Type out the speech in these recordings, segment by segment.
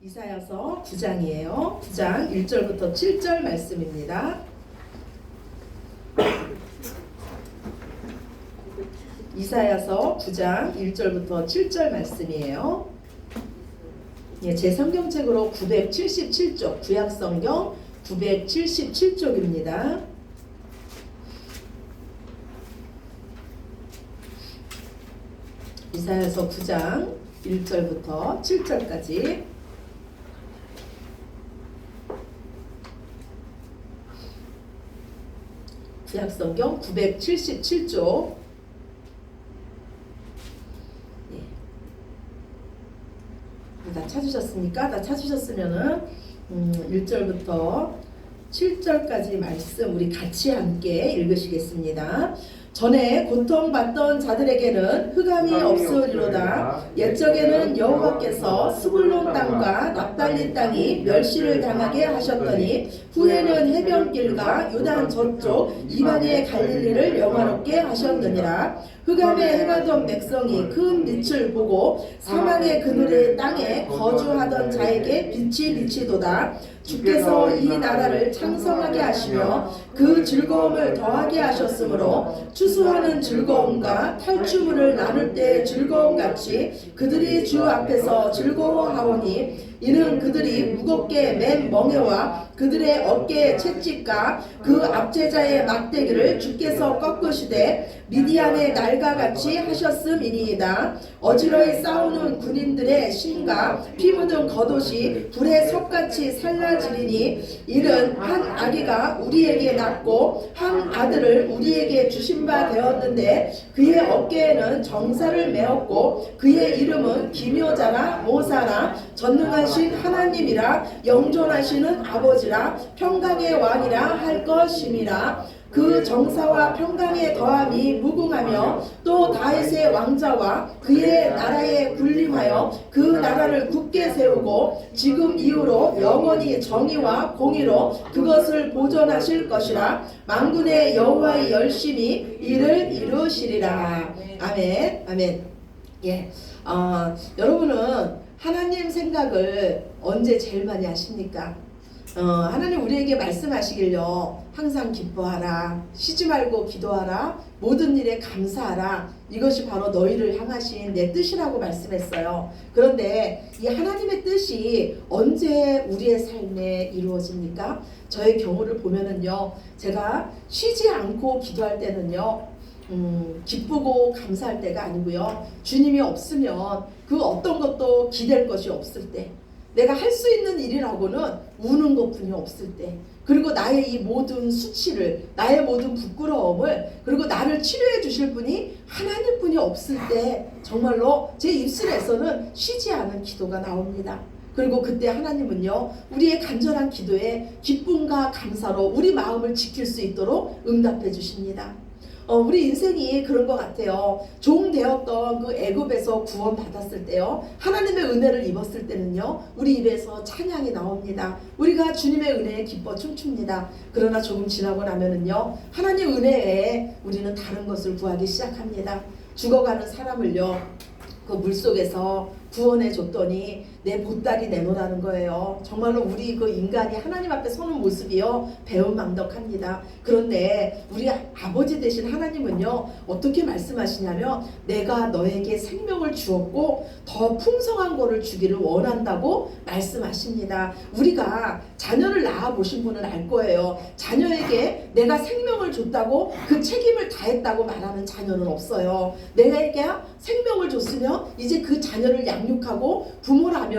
이사야서 9장이에요. 9장 1절부터 7절 말씀입니다. 이사야서 9장 1절부터 7절 말씀이에요. 예, 제 성경책으로 977쪽, 구약성경 977쪽입니다. 이사야서 9장 1절부터 7절까지 구약성경 977쪽. 다 찾으셨습니까? 다 찾으셨으면은 1절부터 7절까지 말씀 우리 같이 함께 읽으시겠습니다. 전에 고통받던 자들에게는 흑암이 없으리로다. 옛적에는 여호와께서 스불론 땅과 납달리 땅이 멸시를 당하게 하셨더니 후에는 해변길과 요단 저쪽 이방의 갈릴리를 영화롭게 하셨느니라. 흑암에 행하던 백성이 큰 빛을 보고 사망의 그늘의 땅에 거주하던 자에게 빛이 비치도다. 주께서 이 나라를 창성하게 하시며 그 즐거움을 더하게 하셨으므로 추수하는 즐거움과 탈취물을 나눌 때의 즐거움같이 그들이 주 앞에서 즐거워하오니 이는 그들이 무겁게 맨 멍에와 그들의 어깨의 채찍과 그 압제자의 막대기를 주께서 꺾으시되 미디안의 날과 같이 하셨음이니이다. 어지러이 싸우는 군인들의 심과 피 묻은 겉옷이 불의 섭같이 살라지리니 이는 한 아기가 우리에게 낳고 한 아들을 우리에게 주신 바 되었는데 그의 어깨에는 정사를 메었고 그의 이름은 기묘자라 모사라 전능하신 하나님이라 영존하시는 아버지라 평강의 왕이라 할 것임이라. 그 정사와 평강의 더함이 무궁하며 또 다윗의 왕자와 그의 나라에 군림하여 그 나라를 굳게 세우고 지금 이후로 영원히 정의와 공의로 그것을 보존하실 것이라. 만군의 여호와의 열심히 이를 이루시리라. 아멘. 아멘. 예. 여러분은 하나님 생각을 언제 제일 많이 하십니까? 하나님 우리에게 말씀하시길요. 항상 기뻐하라. 쉬지 말고 기도하라. 모든 일에 감사하라. 이것이 바로 너희를 향하신 내 뜻이라고 말씀했어요. 그런데 이 하나님의 뜻이 언제 우리의 삶에 이루어집니까? 저의 경우를 보면은요. 제가 쉬지 않고 기도할 때는요. 기쁘고 감사할 때가 아니고요. 주님이 없으면 그 어떤 것도 기댈 것이 없을 때, 내가 할 수 있는 일이라고는 우는 것뿐이 없을 때, 그리고 나의 이 모든 수치를, 나의 모든 부끄러움을, 그리고 나를 치료해 주실 분이 하나님뿐이 없을 때 정말로 제 입술에서는 쉬지 않은 기도가 나옵니다. 그리고 그때 하나님은요, 우리의 간절한 기도에 기쁨과 감사로 우리 마음을 지킬 수 있도록 응답해 주십니다. 우리 인생이 그런 것 같아요. 종 되었던 그 애굽에서 구원 받았을 때요, 하나님의 은혜를 입었을 때는요, 우리 입에서 찬양이 나옵니다. 우리가 주님의 은혜에 기뻐 춤춥니다. 그러나 조금 지나고 나면은요, 하나님 은혜에 우리는 다른 것을 구하기 시작합니다. 죽어가는 사람을요, 그 물속에서 구원해 줬더니 내 보따리 내놓으라는 거예요. 정말로 우리 그 인간이 하나님 앞에 서는 모습이요, 배은망덕합니다. 그런데 우리 아버지 되신 하나님은요, 어떻게 말씀하시냐면 내가 너에게 생명을 주었고 더 풍성한 거를 주기를 원한다고 말씀하십니다. 우리가 자녀를 낳아 보신 분은 알 거예요. 자녀에게 내가 생명을 줬다고 그 책임을 다했다고 말하는 자녀는 없어요. 내가 생명을 줬으면 이제 그 자녀를 양육하고 부모라면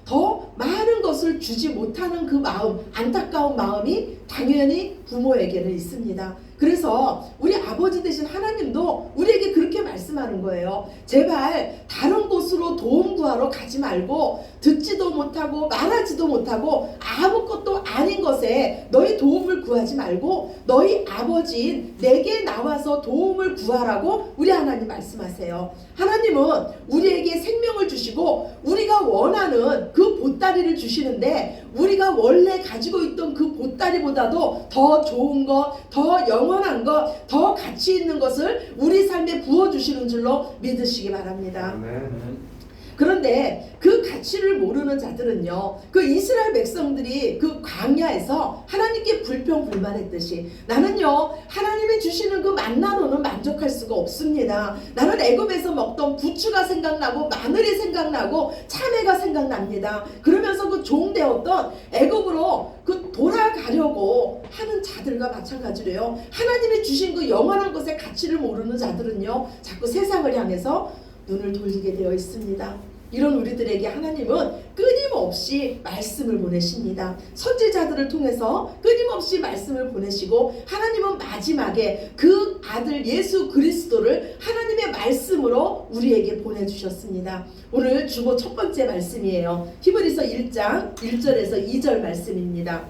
더 많은 것을 주지 못하는 그 마음, 안타까운 마음이 당연히 부모에게는 있습니다. 그래서 우리 아버지 되신 하나님도 우리에게 그렇게 말씀하는 거예요. 제발 다른 곳으로 도움 구하러 가지 말고 듣지도 못하고 말하지도 못하고 아무것도 아닌 것에 너희 도움을 구하지 말고 너희 아버지인 내게 나와서 도움을 구하라고 우리 하나님 말씀하세요. 하나님은 우리에게 생명을 주시고 우리가 원하는 그 보따리를 주시는데 우리가 원래 가지고 있던 그 보따리보다도 더 좋은 것, 더 영원한 것, 더 가치 있는 것을 우리 삶에 부어주시는 줄로 믿으시기 바랍니다. 아멘. 그런데 그 가치를 모르는 자들은요, 그 이스라엘 백성들이 그 광야에서 하나님께 불평불만했듯이 나는요 하나님이 주시는 그 만나로는 만족할 수가 없습니다. 나는 애굽에서 먹던 부추가 생각나고 마늘이 생각나고 참외가 생각납니다. 그러면서 그 종되었던 애굽으로 그 돌아가려고 하는 자들과 마찬가지로요, 하나님이 주신 그 영원한 것의 가치를 모르는 자들은요 자꾸 세상을 향해서 눈을 돌리게 되어 있습니다. 이런 우리들에게 하나님은 끊임없이 말씀을 보내십니다. 선지자들을 통해서 끊임없이 말씀을 보내시고, 하나님은 마지막에 그 아들 예수 그리스도를 하나님의 말씀으로 우리에게 보내주셨습니다. 오늘 주보 첫 번째 말씀이에요. 히브리서 1장 1절에서 2절 말씀입니다.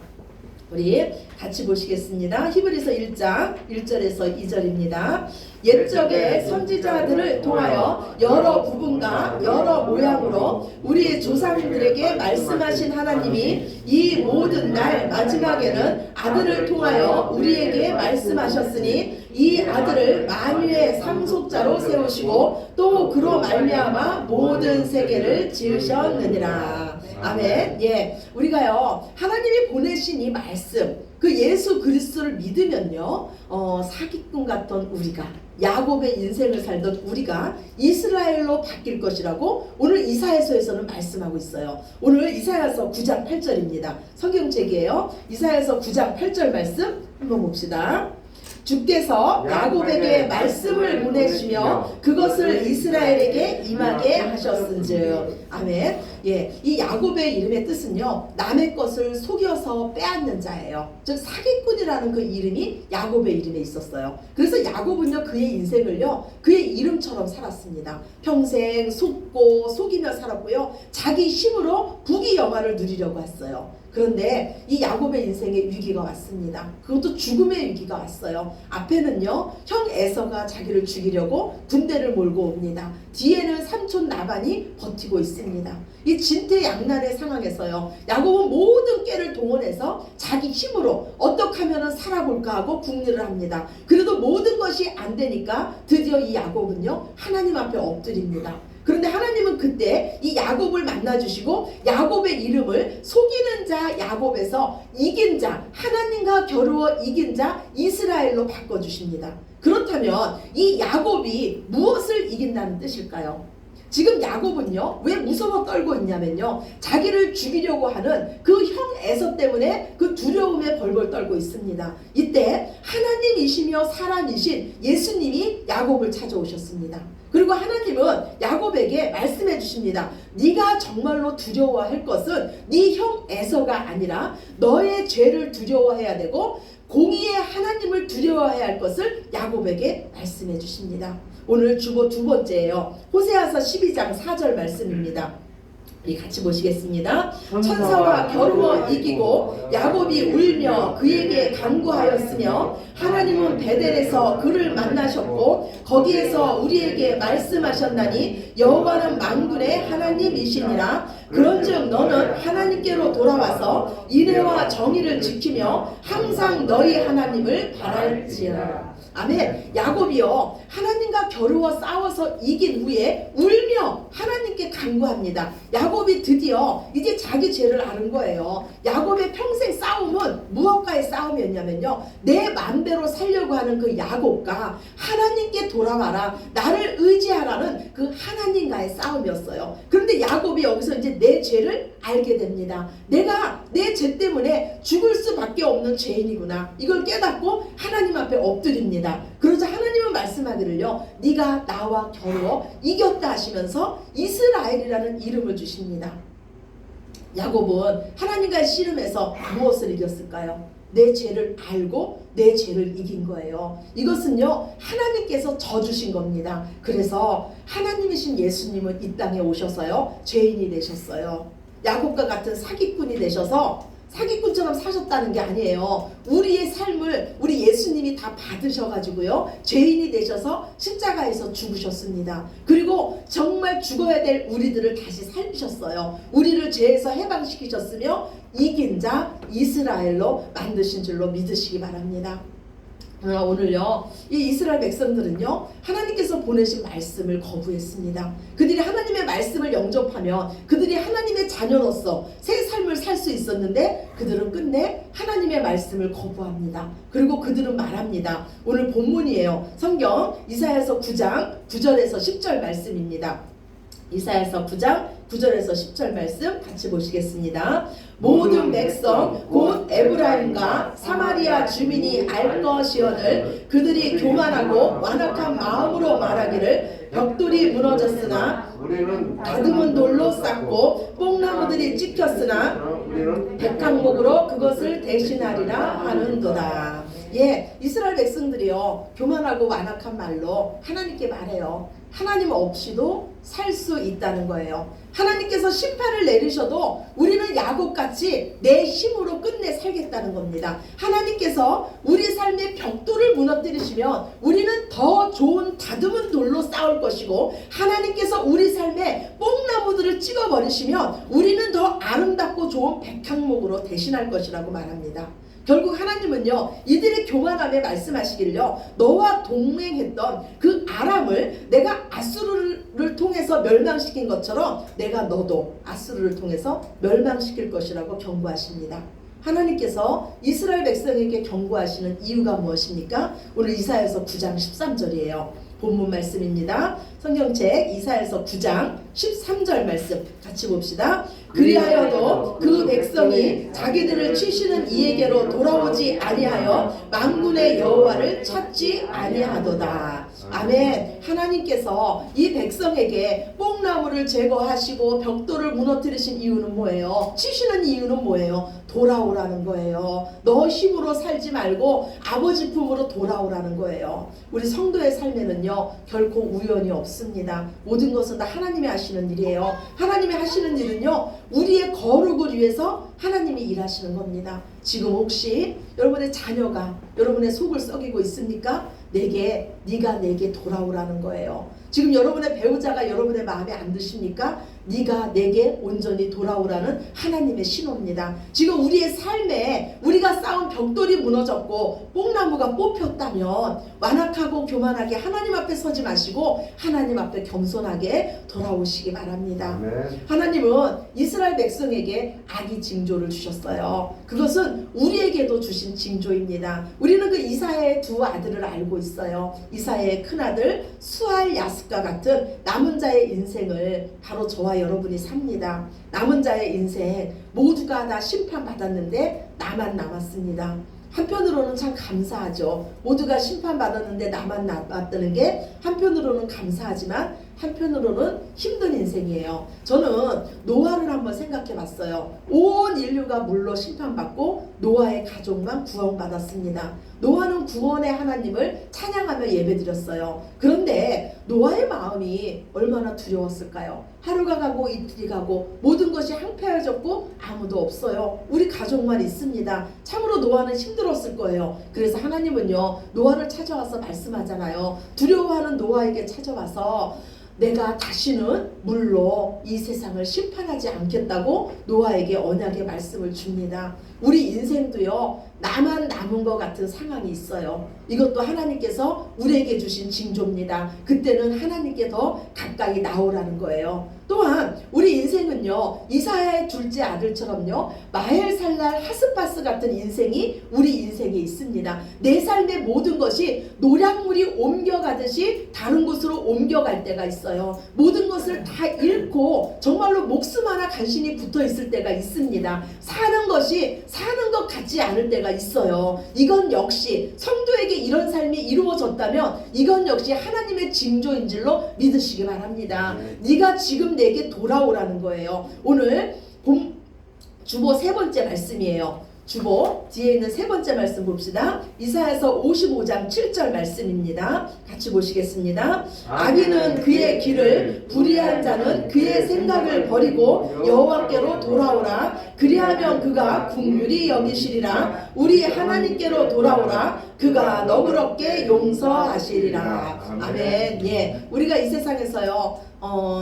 우리 같이 보시겠습니다. 히브리서 1장 1절에서 2절입니다. 옛적의 선지자들을 통하여 여러 부분과 여러 모양으로 우리의 조상들에게 말씀하신 하나님이 이 모든 날 마지막에는 아들을 통하여 우리에게 말씀하셨으니 이 아들을 만유의 상속자로 세우시고 또 그로 말미암아 모든 세계를 지으셨느니라. 아멘. 예, 우리가요 하나님이 보내신 이 말씀, 그 예수 그리스도를 믿으면요 사기꾼 같던 우리가, 야곱의 인생을 살던 우리가 이스라엘로 바뀔 것이라고 오늘 이사야서에서는 말씀하고 있어요. 오늘 이사야서 9장 8절입니다. 성경책이에요. 이사야서 9장 8절 말씀 한번 봅시다. 주께서 야곱에게 말씀을 보내시며 그것을 이스라엘에게 임하게 하셨은즉. 아멘. 예, 이 야곱의 이름의 뜻은요 남의 것을 속여서 빼앗는 자예요. 즉 사기꾼이라는 그 이름이 야곱의 이름에 있었어요. 그래서 야곱은요 그의 인생을요 그의 이름처럼 살았습니다. 평생 속고 속이며 살았고요, 자기 힘으로 부귀영화를 누리려고 했어요. 그런데 이 야곱의 인생에 위기가 왔습니다. 그것도 죽음의 위기가 왔어요. 앞에는요 형 에서가 자기를 죽이려고 군대를 몰고 옵니다. 뒤에는 삼촌 라반이 버티고 있습니다. 이 진퇴양난의 상황에서요 야곱은 모든 꾀를 동원해서 자기 힘으로 어떻게 하면 살아볼까 하고 궁리를 합니다. 그래도 모든 것이 안 되니까 드디어 이 야곱은요 하나님 앞에 엎드립니다. 그런데 하나님은 그때 이 야곱을 만나주시고 야곱의 이름을 속이는 자 야곱에서 이긴 자, 하나님과 겨루어 이긴 자 이스라엘로 바꿔주십니다. 그렇다면 이 야곱이 무엇을 이긴다는 뜻일까요? 지금 야곱은요 왜 무서워 떨고 있냐면요, 자기를 죽이려고 하는 그 형 에서 때문에 그 두려움에 벌벌 떨고 있습니다. 이때 하나님이시며 사람이신 예수님이 야곱을 찾아오셨습니다. 그리고 하나님은 야곱에게 말씀해 주십니다. 네가 정말로 두려워할 것은 네 형 에서가 아니라 너의 죄를 두려워해야 되고 공의의 하나님을 두려워해야 할 것을 야곱에게 말씀해 주십니다. 오늘 주보 두 번째예요. 호세아서 12장 4절 말씀입니다. 우리 같이 보시겠습니다. 천사와 겨루어 이기고 야곱이 울며 그에게 간구하였으며 하나님은 베델에서 그를 만나셨고 거기에서 우리에게 말씀하셨나니 여호와는 만군의 하나님이시니라. 그런즉 너는 하나님께로 돌아와서 인애와 정의를 지키며 항상 너희 하나님을 바랄지어다. 아멘. 야곱이요 하나님과 겨루어 싸워서 이긴 후에 울며 하나님께 간구합니다. 야곱이 드디어 이제 자기 죄를 아는 거예요. 야곱의 평생 싸움은 무엇과의 싸움이었냐면요, 내 마음대로 살려고 하는 그 야곱과 하나님께 돌아와라, 나를 의지하라는 그 하나님과의 싸움이었어요. 그런데 야곱이 여기서 이제 내 죄를 알게 됩니다. 내가 내 죄 때문에 죽을 수밖에 없는 죄인이구나, 이걸 깨닫고 하나님 앞에 엎드립니다. 그러자 하나님은 말씀하기를요, 네가 나와 겨루어 이겼다 하시면서 이스라엘이라는 이름을 주십니다. 야곱은 하나님과의 씨름에서 무엇을 이겼을까요? 내 죄를 알고 내 죄를 이긴 거예요. 이것은요 하나님께서 져주신 겁니다. 그래서 하나님이신 예수님은 이 땅에 오셔서요 죄인이 되셨어요. 야곱과 같은 사기꾼이 되셔서 사기꾼처럼 사셨다는 게 아니에요. 우리의 삶을 우리 예수님이 다 받으셔가지고요 죄인이 되셔서 십자가에서 죽으셨습니다. 그리고 정말 죽어야 될 우리들을 다시 살리셨어요. 우리를 죄에서 해방시키셨으며 이긴 자 이스라엘로 만드신 줄로 믿으시기 바랍니다. 오늘요, 이 이스라엘 백성들은요, 하나님께서 보내신 말씀을 거부했습니다. 그들이 하나님의 말씀을 영접하면 그들이 하나님의 자녀로서 새 삶을 살 수 있었는데 그들은 끝내 하나님의 말씀을 거부합니다. 그리고 그들은 말합니다. 오늘 본문이에요. 성경 이사야서 9장 9절에서 10절 말씀입니다. 이사야서 9장 9절에서 10절 말씀 같이 보시겠습니다. 모든 백성 곧 에브라임과 사마리아 주민이 알 것이오늘 그들이 교만하고 완악한 마음으로 말하기를 벽돌이 무너졌으나 다듬은 돌로 쌓고 뽕나무들이 찍혔으나 백항목으로 그것을 대신하리라 하는도다. 예, 이스라엘 백성들이요, 교만하고 완악한 말로 하나님께 말해요. 하나님 없이도 살 수 있다는 거예요. 하나님께서 심판을 내리셔도 우리는 야곱같이 내 힘으로 끝내 살겠다는 겁니다. 하나님께서 우리 삶의 벽돌을 무너뜨리시면 우리는 더 좋은 다듬은 돌로 싸울 것이고, 하나님께서 우리 삶에 뽕나무들을 찍어버리시면 우리는 더 아름답고 좋은 백향목으로 대신할 것이라고 말합니다. 결국 하나님은요, 이들의 교만함에 말씀하시길요, 너와 동맹했던 그 아람을 내가 아수르를 통해서 멸망시킨 것처럼 내가 너도 아수르를 통해서 멸망시킬 것이라고 경고하십니다. 하나님께서 이스라엘 백성에게 경고하시는 이유가 무엇입니까? 오늘 이사야서 9장 13절이에요. 본문 말씀입니다. 성경책 이사야서 9장 13절 말씀 같이 봅시다. 그리하여도 그 백성이 자기들을 치시는 이에게로 돌아오지 아니하여 만군의 여호와를 찾지 아니하도다. 아멘. 하나님께서 이 백성에게 뽕나무를 제거하시고 벽돌을 무너뜨리신 이유는 뭐예요? 치시는 이유는 뭐예요? 돌아오라는 거예요. 너 힘으로 살지 말고 아버지 품으로 돌아오라는 거예요. 우리 성도의 삶에는요, 결코 우연이 없습니다. 모든 것은 다 하나님이 하시는 일이에요. 하나님이 하시는 일은요, 우리의 거룩을 위해서 하나님이 일하시는 겁니다. 지금 혹시 여러분의 자녀가 여러분의 속을 썩이고 있습니까? 네가 내게 돌아오라는 거예요. 지금 여러분의 배우자가 여러분의 마음에 안 드십니까? 네가 내게 온전히 돌아오라는 하나님의 신호입니다. 지금 우리의 삶에 우리가 쌓은 벽돌이 무너졌고 뽕나무가 뽑혔다면 완악하고 교만하게 하나님 앞에 서지 마시고 하나님 앞에 겸손하게 돌아오시기 바랍니다. 아멘. 하나님은 이스라엘 백성에게 아기 징조를 주셨어요. 그것은 우리에게도 주신 징조입니다. 우리는 그 이사야의 두 아들을 알고 있어요. 이사야의 큰아들 수알 야습과 같은 남은 자의 인생을 바로 저와 여러분이 삽니다. 남은 자의 인생 모두가 다 심판받았는데 나만 남았습니다. 한편으로는 참 감사하죠. 모두가 심판받았는데 나만 남았다는 게 한편으로는 감사하지만 한편으로는 힘든 인생이에요. 저는 노아를 한번 생각해 봤어요. 온 인류가 물로 심판받고 노아의 가족만 구원받았습니다. 노아는 구원의 하나님을 찬양하며 예배드렸어요. 그런데 노아의 마음이 얼마나 두려웠을까요? 하루가 가고 이틀이 가고 모든 것이 황폐해졌고 아무도 없어요. 우리 가족만 있습니다. 참으로 노아는 힘들었을 거예요. 그래서 하나님은요, 노아를 찾아와서 말씀하잖아요. 두려워하는 노아에게 찾아와서 내가 다시는 물로 이 세상을 심판하지 않겠다고 노아에게 언약의 말씀을 줍니다. 우리 인생도요, 나만 남은 것 같은 상황이 있어요. 이것도 하나님께서 우리에게 주신 징조입니다. 그때는 하나님께 더 가까이 나오라는 거예요. 또한 우리 인생은요, 이사야의 둘째 아들처럼요, 마헬살랄 하스파스 같은 인생이 우리 인생에 있습니다. 내 삶의 모든 것이 노량물이 옮겨가듯이 다른 곳으로 옮겨갈 때가 있어요. 모든 것을 다 잃고 정말로 목숨 하나 간신히 붙어 있을 때가 있습니다. 사는 것 같지 않을 때가 있어요. 이건 역시 성도에게 이런 삶이 이루어졌다면 이건 역시 하나님의 징조인 줄로 믿으시기 바랍니다. 네가 지금 내게 돌아오라는 거예요. 오늘 주보 세 번째 말씀이에요. 주보 뒤에 있는 세 번째 말씀 봅시다. 이사야서 55장 7절 말씀입니다. 같이 보시겠습니다. 악인은 그의 길을, 불의한 자는 그의 생각을 버리고 여호와께로 돌아오라. 그리하면 그가 긍휼히 여기시리라. 우리 하나님께로 돌아오라. 그가 너그럽게 용서하시리라. 아멘. 예, 우리가 이 세상에서요,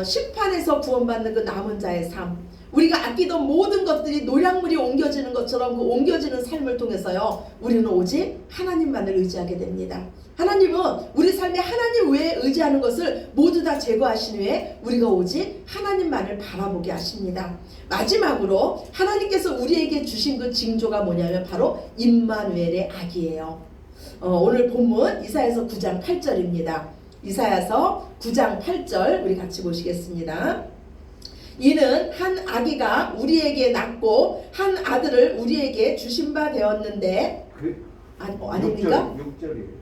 심판에서 구원받는 그 남은 자의 삶, 우리가 아끼던 모든 것들이 노량물이 옮겨지는 것처럼 그 옮겨지는 삶을 통해서요, 우리는 오직 하나님만을 의지하게 됩니다. 하나님은 우리 삶에 하나님 외에 의지하는 것을 모두 다 제거하신 후에 우리가 오직 하나님만을 바라보게 하십니다. 마지막으로 하나님께서 우리에게 주신 그 징조가 뭐냐면 바로 임마누엘의 아기예요. 오늘 본문 이사야서 9장 8절입니다. 이사야서 9장 8절 우리 같이 보시겠습니다. 이는 한 아기가 우리에게 낳고 한 아들을 우리에게 주신 바 되었는데 아닙니까? 6절이에요.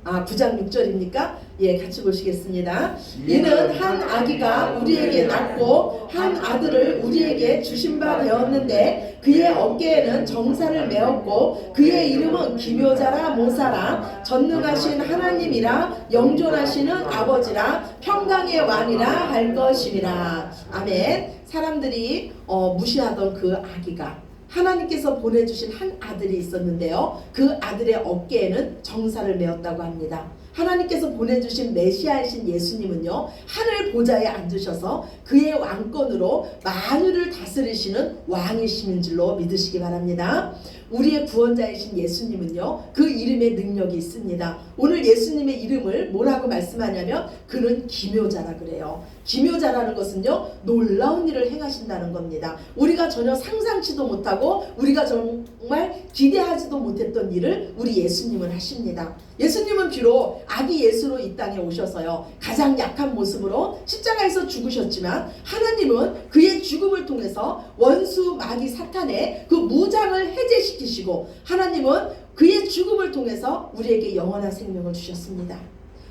9장 6절입니까? 예, 같이 보시겠습니다. 이는 한 아기가 우리에게 낳고 한 아들을 우리에게 주신 바 되었는데 그의 어깨에는 정사를 메었고 그의 이름은 기묘자라 모사라 전능하신 하나님이라 영존하시는 아버지라 평강의 왕이라 할 것임이라. 아멘. 사람들이 무시하던 그 아기가 하나님께서 보내주신 한 아들이 있었는데요, 그 아들의 어깨에는 정사를 메었다고 합니다. 하나님께서 보내주신 메시아이신 예수님은요, 하늘 보좌에 앉으셔서 그의 왕권으로 만유를 다스리시는 왕이신 줄로 믿으시기 바랍니다. 우리의 구원자이신 예수님은요, 그 이름에 능력이 있습니다. 오늘 예수님의 이름을 뭐라고 말씀하냐면 그는 기묘자라 그래요. 기묘자라는 것은요, 놀라운 일을 행하신다는 겁니다. 우리가 전혀 상상치도 못하고 우리가 정말 기대하지도 못했던 일을 우리 예수님은 하십니다. 예수님은 비록 아기 예수로 이 땅에 오셔서요, 가장 약한 모습으로 십자가에서 죽으셨지만 하나님은 그의 죽음을 통해서 원수 마귀 사탄의 그 무장을 해제시키시고 하나님은 그의 죽음을 통해서 우리에게 영원한 생명을 주셨습니다.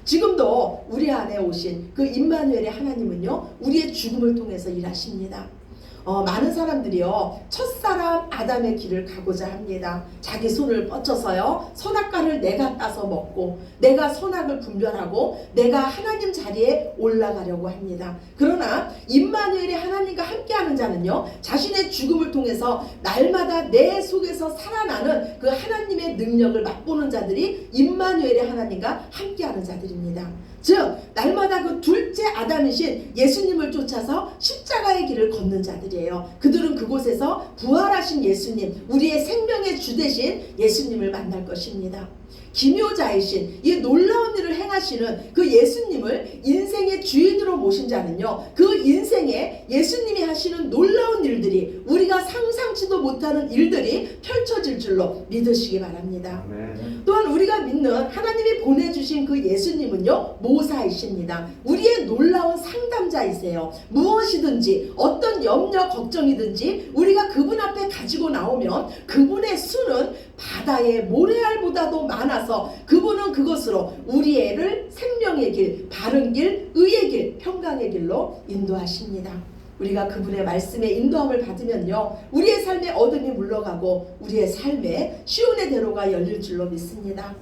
지금도 우리 안에 오신 그 임마누엘의 하나님은요, 우리의 죽음을 통해서 일하십니다. 많은 사람들이요, 첫사람 아담의 길을 가고자 합니다. 자기 손을 뻗쳐서요, 선악과를 내가 따서 먹고 내가 선악을 분별하고 내가 하나님 자리에 올라가려고 합니다. 그러나 임마누엘의 하나님과 함께하는 자는요, 자신의 죽음을 통해서 날마다 내 속에서 살아나는 그 하나님의 능력을 맛보는 자들이 임마누엘의 하나님과 함께하는 자들입니다. 즉 날마다 그 둘째 아담이신 예수님을 쫓아서 십자가의 길을 걷는 자들이에요. 그들은 그곳에서 부활하신 예수님, 우리의 생명의 주 되신 예수님을 만날 것입니다. 기묘자이신 이 놀라운 일을 행하시는 그 예수님을 인생의 주인으로 모신 자는요, 그 인생에 예수님이 하시는 놀라운 일들이, 우리가 상상치도 못하는 일들이 펼쳐질 줄로 믿으시기 바랍니다. 아멘. 또한 우리가 믿는 하나님이 보내주신 그 예수님은요, 모사이십니다. 우리의 놀라운 상담자이세요. 무엇이든지 어떤 염려 걱정이든지 우리가 그분 앞에 가지고 나오면 그분의 수는 바다의 모래알보다도 많아서 그분은 그것으로 우리를 생명의 길, 바른 길, 의의 길, 평강의 길로 인도하십니다. 우리가 그분의 말씀에 인도함을 받으면요, 우리의 삶에 어둠이 물러가고 우리의 삶에 시온의 대로가 열릴 줄로 믿습니다.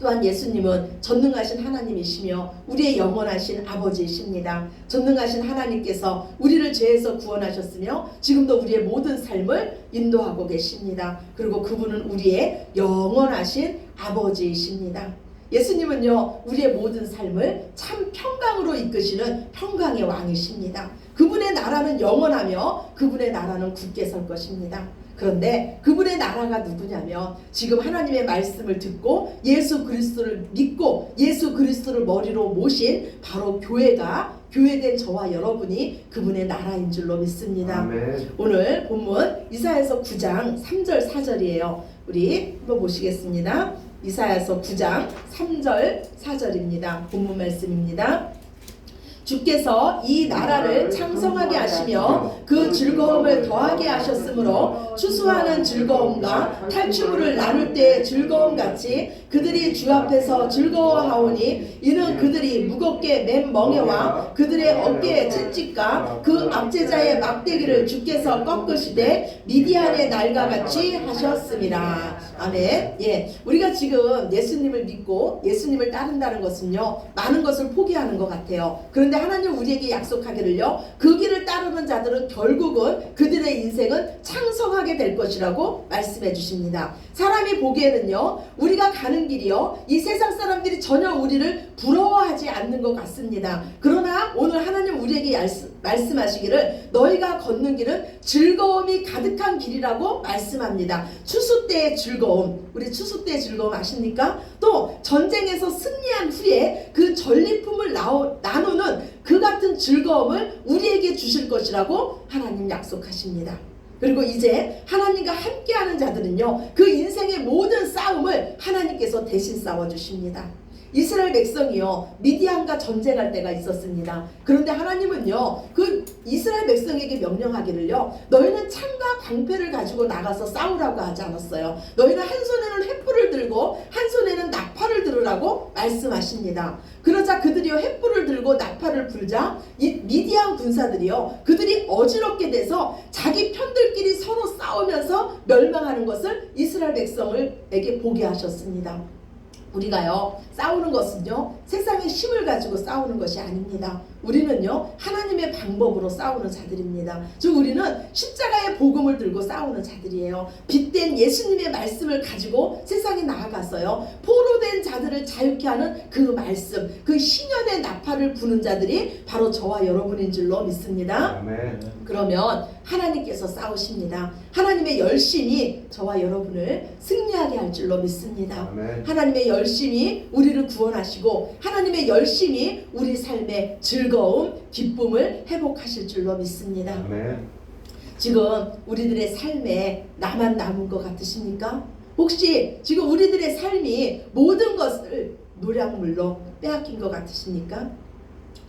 또한 예수님은 전능하신 하나님이시며 우리의 영원하신 아버지이십니다. 전능하신 하나님께서 우리를 죄에서 구원하셨으며 지금도 우리의 모든 삶을 인도하고 계십니다. 그리고 그분은 우리의 영원하신 아버지이십니다. 예수님은요, 우리의 모든 삶을 참 평강으로 이끄시는 평강의 왕이십니다. 그분의 나라는 영원하며 그분의 나라는 굳게 설 것입니다. 그런데 그분의 나라가 누구냐면 지금 하나님의 말씀을 듣고 예수 그리스도를 믿고 예수 그리스도를 머리로 모신 바로 교회된 저와 여러분이 그분의 나라인 줄로 믿습니다. 아멘. 오늘 본문 이사야서 9장 3절 4절이에요. 우리 한번 보시겠습니다. 이사야서 9장 3절 4절입니다. 본문 말씀입니다. 주께서 이 나라를 창성하게 하시며 그 즐거움을 더하게 하셨으므로 추수하는 즐거움과 탈취물을 나눌 때의 즐거움같이 그들이 주 앞에서 즐거워하오니 이는 그들이 무겁게 맨 멍에와 그들의 어깨의 채찍과 그 압제자의 막대기를 주께서 꺾으시되 미디안의 날과 같이 하셨습니다. 아멘. 예, 우리가 지금 예수님을 믿고 예수님을 따른다는 것은요, 많은 것을 포기하는 것 같아요. 그런데 하나님 우리에게 약속하기를요, 그 길을 따르는 자들은 결국은 그들의 인생은 창성한 풍성하게 될 것이라고 말씀해 주십니다. 사람이 보기에는요, 우리가 가는 길이요, 이 세상 사람들이 전혀 우리를 부러워하지 않는 것 같습니다. 그러나 오늘 하나님 우리에게 말씀하시기를 너희가 걷는 길은 즐거움이 가득한 길이라고 말씀합니다. 추수 때의 즐거움, 우리 추수 때의 즐거움 아십니까? 또 전쟁에서 승리한 후에 그 전리품을 나누는 그 같은 즐거움을 우리에게 주실 것이라고 하나님 약속하십니다. 그리고 이제 하나님과 함께하는 자들은요, 그 인생의 모든 싸움을 하나님께서 대신 싸워주십니다. 이스라엘 백성이요, 미디안과 전쟁할 때가 있었습니다. 그런데 하나님은요, 그 이스라엘 백성에게 명령하기를요, 너희는 창과 방패를 가지고 나가서 싸우라고 하지 않았어요. 너희는 한 손에는 횃불을 들고 한 손에는 나팔을 들으라고 말씀하십니다. 그러자 그들이요, 횃불을 들고 나팔을 불자 이 미디안 군사들이요, 그들이 어지럽게 돼서 자기 편들끼리 서로 싸우면서 멸망하는 것을 이스라엘 백성에게 보게 하셨습니다. 우리가요, 싸우는 것은요, 세상의 힘을 가지고 싸우는 것이 아닙니다. 우리는요, 하나님의 방법으로 싸우는 자들입니다. 즉 우리는 십자가의 복음을 들고 싸우는 자들이에요. 빛된 예수님의 말씀을 가지고 세상에 나아가서요, 포로된 자들을 자유케 하는 그 말씀, 그 신년의 나팔을 부는 자들이 바로 저와 여러분인 줄로 믿습니다. 아멘. 그러면 하나님께서 싸우십니다. 하나님의 열심이 저와 여러분을 승리하게 할 줄로 믿습니다. 아멘. 하나님의 열심이 우리를 구원하시고 하나님의 열심이 우리 삶의 즐거움, 기쁨을 회복하실 줄로 믿습니다. 아멘. 지금 우리들의 삶에 나만 남은 것 같으십니까? 혹시 지금 우리들의 삶이 모든 것을 노량물로 빼앗긴 것 같으십니까?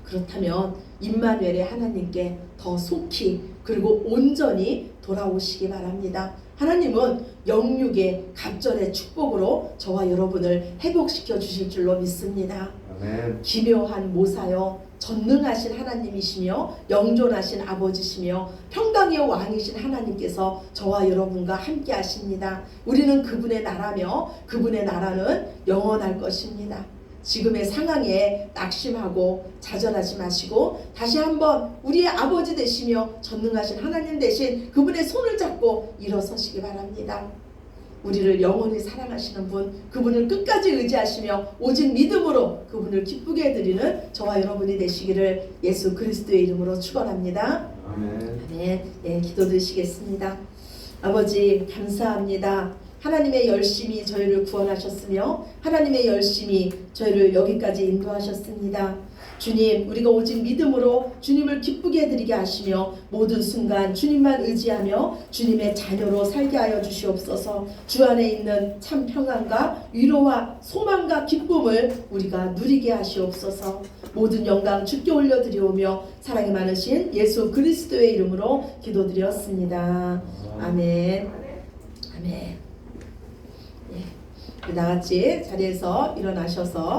그렇다면 임마누엘의 하나님께 더 속히 그리고 온전히 돌아오시기 바랍니다. 하나님은 영육의 갑절의 축복으로 저와 여러분을 회복시켜 주실 줄로 믿습니다. 아멘. 기묘한 모사여, 전능하신 하나님이시며 영존하신 아버지시며 평강의 왕이신 하나님께서 저와 여러분과 함께 하십니다. 우리는 그분의 나라며 그분의 나라는 영원할 것입니다. 지금의 상황에 낙심하고 좌절하지 마시고 다시 한번 우리의 아버지 되시며 전능하신 하나님 되신 그분의 손을 잡고 일어서시기 바랍니다. 우리를 영원히 사랑하시는 분, 그분을 끝까지 의지하시며 오직 믿음으로 그분을 기쁘게 해드리는 저와 여러분이 되시기를 예수 그리스도의 이름으로 축원합니다. 아멘. 아멘. 예, 기도드리시겠습니다. 아버지 감사합니다. 하나님의 열심히 저희를 구원하셨으며 하나님의 열심히 저희를 여기까지 인도하셨습니다. 주님, 우리가 오직 믿음으로 주님을 기쁘게 해드리게 하시며 모든 순간 주님만 의지하며 주님의 자녀로 살게 하여 주시옵소서. 주 안에 있는 참 평안과 위로와 소망과 기쁨을 우리가 누리게 하시옵소서. 모든 영광 주께 올려드리오며 사랑이 많으신 예수 그리스도의 이름으로 기도드렸습니다. 아멘. 아멘. 예, 나같이 자리에서 일어나셔서